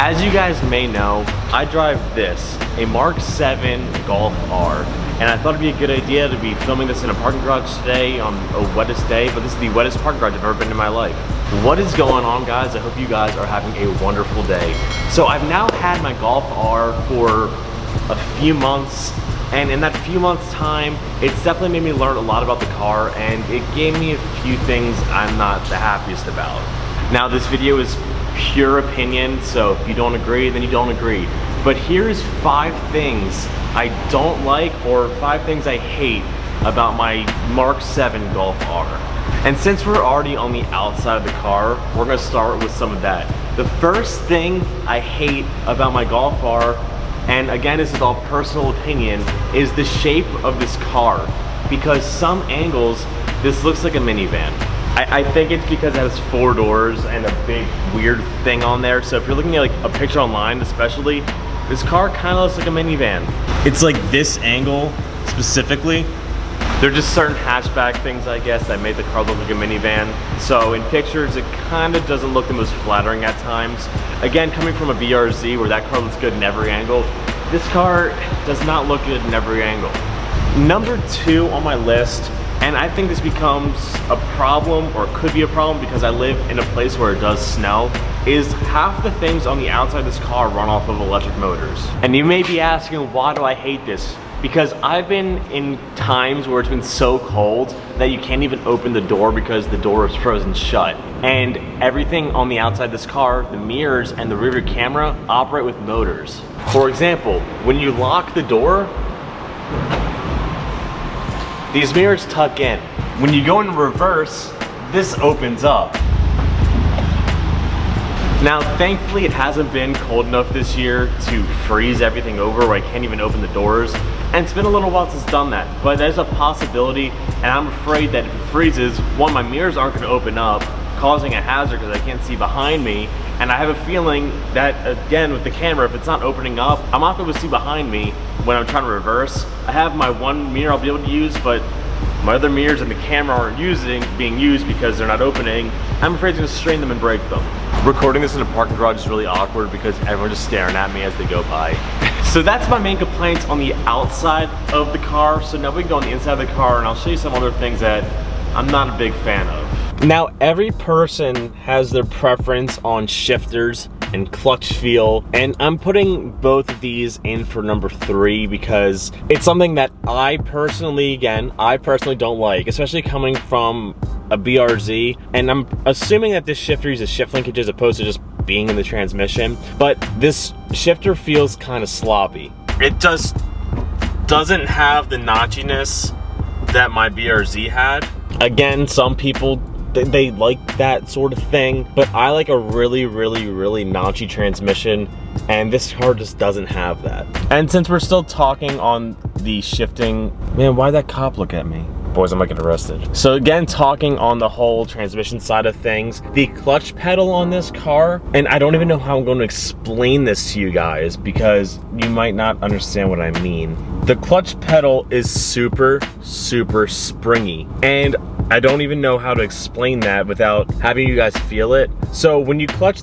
As you guys may know, I drive this, a Mark 7 Golf R, and I thought it'd be a good idea to be filming this in a parking garage today on a wettest day, but this is the wettest parking garage I've ever been in my life. What is going on, guys? I hope you guys are having a wonderful day. So I've now had my Golf R for a few months, and in that few months time, it's definitely made me learn a lot about the car, and it gave me a few things I'm not the happiest about. Now this video is pure opinion, so if you don't agree, then you don't agree. But here's 5 things I don't like, or 5 things I hate about my Mark 7 Golf R. And since we're already on the outside of the car, we're gonna start with some of that. The first thing I hate about my Golf R, and again, this is all personal opinion, is the shape of this car. Because some angles, this looks like a minivan. I think it's because it has 4 doors and a big weird thing on there. So if you're looking at like a picture online especially, this car kind of looks like a minivan. It's like this angle specifically. There are just certain hatchback things, I guess, that make the car look like a minivan. So in pictures, it kind of doesn't look the most flattering at times. Again, coming from a BRZ where that car looks good in every angle, this car does not look good in every angle. Number 2 on my list, and I think this becomes a problem, or could be a problem because I live in a place where it does snow, is half the things on the outside of this car run off of electric motors. And you may be asking, why do I hate this? Because I've been in times where it's been so cold that you can't even open the door because the door is frozen shut. And everything on the outside of this car, the mirrors and the rear view camera, operate with motors. For example, when you lock the door, these mirrors tuck in. When you go in reverse, this opens up. Now, thankfully, it hasn't been cold enough this year to freeze everything over where I can't even open the doors. And it's been a little while since it's done that, but there's a possibility, and I'm afraid that if it freezes, one, my mirrors aren't gonna open up, causing a hazard because I can't see behind me. And I have a feeling that, again, with the camera, if it's not opening up, I'm not able to see behind me when I'm trying to reverse. I have my one mirror I'll be able to use, but my other mirrors and the camera aren't being used because they're not opening. I'm afraid it's gonna strain them and break them. Recording this in a parking garage is really awkward because everyone's just staring at me as they go by. So that's my main complaints on the outside of the car. So now we can go on the inside of the car and I'll show you some other things that I'm not a big fan of. Now, every person has their preference on shifters and clutch feel, and I'm putting both of these in for number 3 because it's something that I personally don't like, especially coming from a BRZ, and I'm assuming that this shifter uses shift linkage as opposed to just being in the transmission, but this shifter feels kind of sloppy. It just doesn't have the notchiness that my BRZ had. Again, some people, they like that sort of thing, but I like a really notchy transmission, and this car just doesn't have that. And since we're still talking on the shifting, man, why'd that cop look at me? Boys, I might get arrested. So again, talking on the whole transmission side of things, the clutch pedal on this car, and I don't even know how I'm going to explain this to you guys because you might not understand what I mean. The clutch pedal is super springy, and I don't even know how to explain that without having you guys feel it. So when you press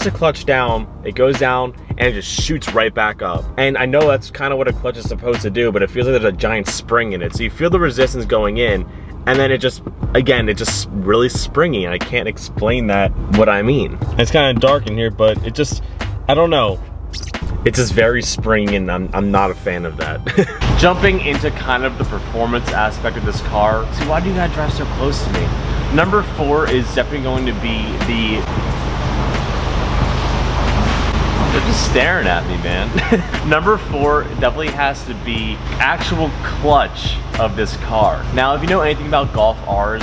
the clutch down, it goes down and it just shoots right back up. And I know that's kind of what a clutch is supposed to do, but it feels like there's a giant spring in it. So you feel the resistance going in, and then it just really springy, and I can't explain what I mean. It's kind of dark in here, but it just, I don't know. It's just very springy, and I'm not a fan of that. Jumping into kind of the performance aspect of this car. So why do you guys drive so close to me? Number 4 is definitely going to be they're just staring at me, man. Number 4 definitely has to be actual clutch of this car. Now, if you know anything about Golf Rs,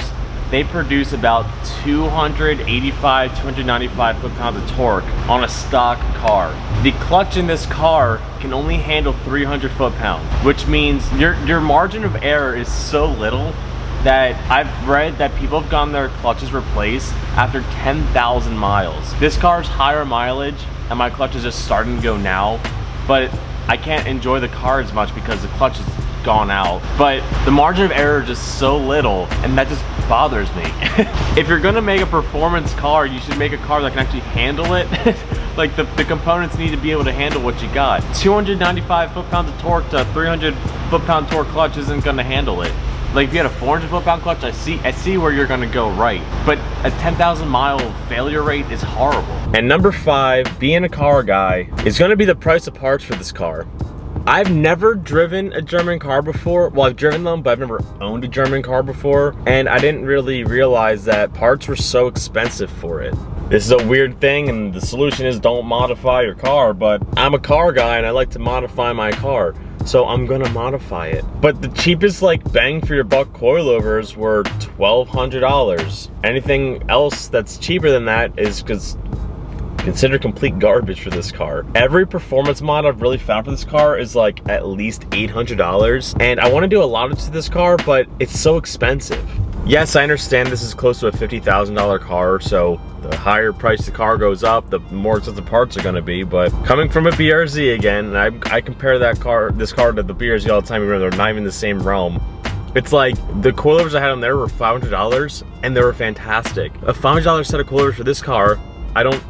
they produce about 285, 295 foot-pounds of torque on a stock car. The clutch in this car can only handle 300 foot-pounds, which means your margin of error is so little that I've read that people have gotten their clutches replaced after 10,000 miles. This car's higher mileage, and my clutch is just starting to go now, but I can't enjoy the car as much because the clutch is gone out. But the margin of error is just so little, and that just bothers me. If you're gonna make a performance car, you should make a car that can actually handle it Like the components need to be able to handle what you got. 295 foot-pounds of torque to 300 foot-pound torque clutch isn't gonna handle it. Like if you had a 400 foot-pound clutch, I see where you're gonna go right. But a 10,000 mile failure rate is horrible. And number 5, being a car guy, is gonna be the price of parts for this car. I've never driven a German car before. Well, I've driven them, but I've never owned a German car before. And I didn't really realize that parts were so expensive for it. This is a weird thing, and the solution is don't modify your car, but I'm a car guy and I like to modify my car. So I'm gonna modify it. But the cheapest like bang for your buck coilovers were $1,200. Anything else that's cheaper than that is considered complete garbage for this car. Every performance mod I've really found for this car is like at least $800. And I wanna do a lot to this car, but it's so expensive. Yes, I understand this is close to a $50,000 car, so the higher price the car goes up, the more expensive parts are gonna be, but coming from a BRZ again, and I compare this car to the BRZ all the time, even though they're not even in the same realm. It's like, the coilovers I had on there were $500, and they were fantastic. A $500 set of coilovers for this car, I don't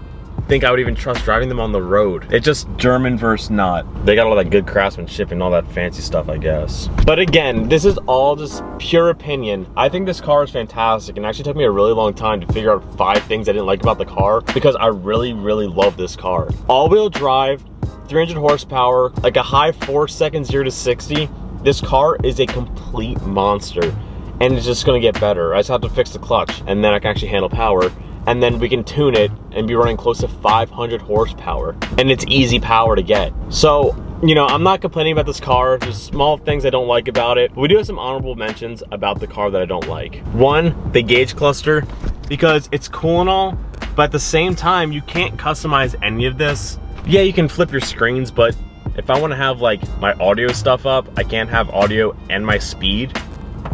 think I would even trust driving them on the road. It's just German versus not. They got all that good craftsmanship and all that fancy stuff, I guess. But again, this is all just pure opinion. I think this car is fantastic, and it actually took me a really long time to figure out 5 things I didn't like about the car, because I really, really love this car. All-wheel drive, 300 horsepower, like a high 4 seconds 0 to 60. This car is a complete monster, and it's just gonna get better. I just have to fix the clutch, and then I can actually handle power. And then we can tune it and be running close to 500 horsepower. And it's easy power to get. So, you know, I'm not complaining about this car. There's small things I don't like about it. But we do have some honorable mentions about the car that I don't like. One, the gauge cluster, because it's cool and all, but at the same time, you can't customize any of this. Yeah, you can flip your screens, but if I want to have like my audio stuff up, I can't have audio and my speed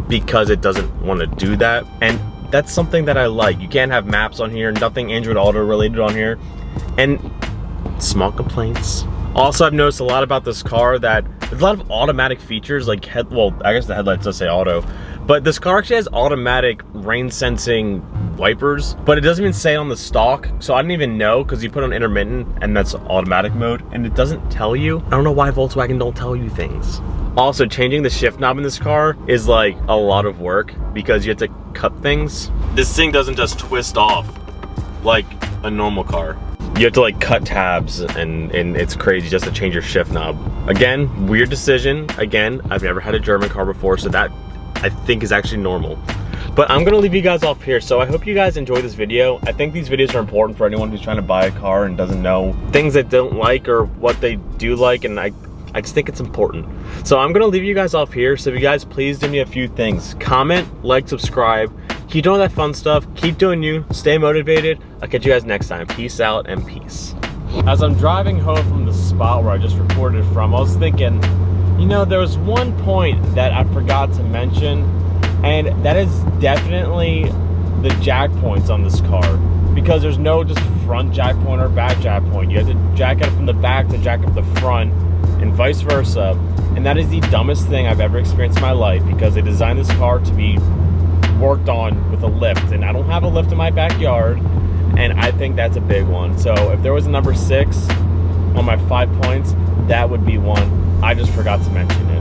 because it doesn't want to do that. And that's something that I like. You can't have maps on here, nothing Android Auto related on here, and small complaints. Also, I've noticed a lot about this car that there's a lot of automatic features, like well, I guess the headlights does say auto, but this car actually has automatic rain sensing wipers, but it doesn't even say it on the stock, so I didn't even know, because you put on intermittent and that's automatic mode, and it doesn't tell you. I don't know why Volkswagen don't tell you things. Also, changing the shift knob in this car is like a lot of work because you have to cut things. This thing doesn't just twist off like a normal car. You have to like cut tabs, and it's crazy just to change your shift knob. Again, weird decision. Again, I've never had a German car before, so that I think is actually normal. But I'm gonna leave you guys off here, so I hope you guys enjoy this video. I think these videos are important for anyone who's trying to buy a car and doesn't know things they don't like or what they do like, and I just think it's important. So I'm gonna leave you guys off here, so if you guys please do me a few things. Comment, like, subscribe, keep doing that fun stuff, keep doing you, stay motivated. I'll catch you guys next time. Peace out and peace. As I'm driving home from the spot where I just recorded from, I was thinking, you know, there was one point that I forgot to mention, and that is definitely the jack points on this car. Because there's no just front jack point or back jack point. You have to jack it up from the back to jack up the front, and vice versa. And that is the dumbest thing I've ever experienced in my life, because they designed this car to be worked on with a lift, and I don't have a lift in my backyard, and I think that's a big one. So if there was a number 6 on my 5 points, that would be one. I just forgot to mention it.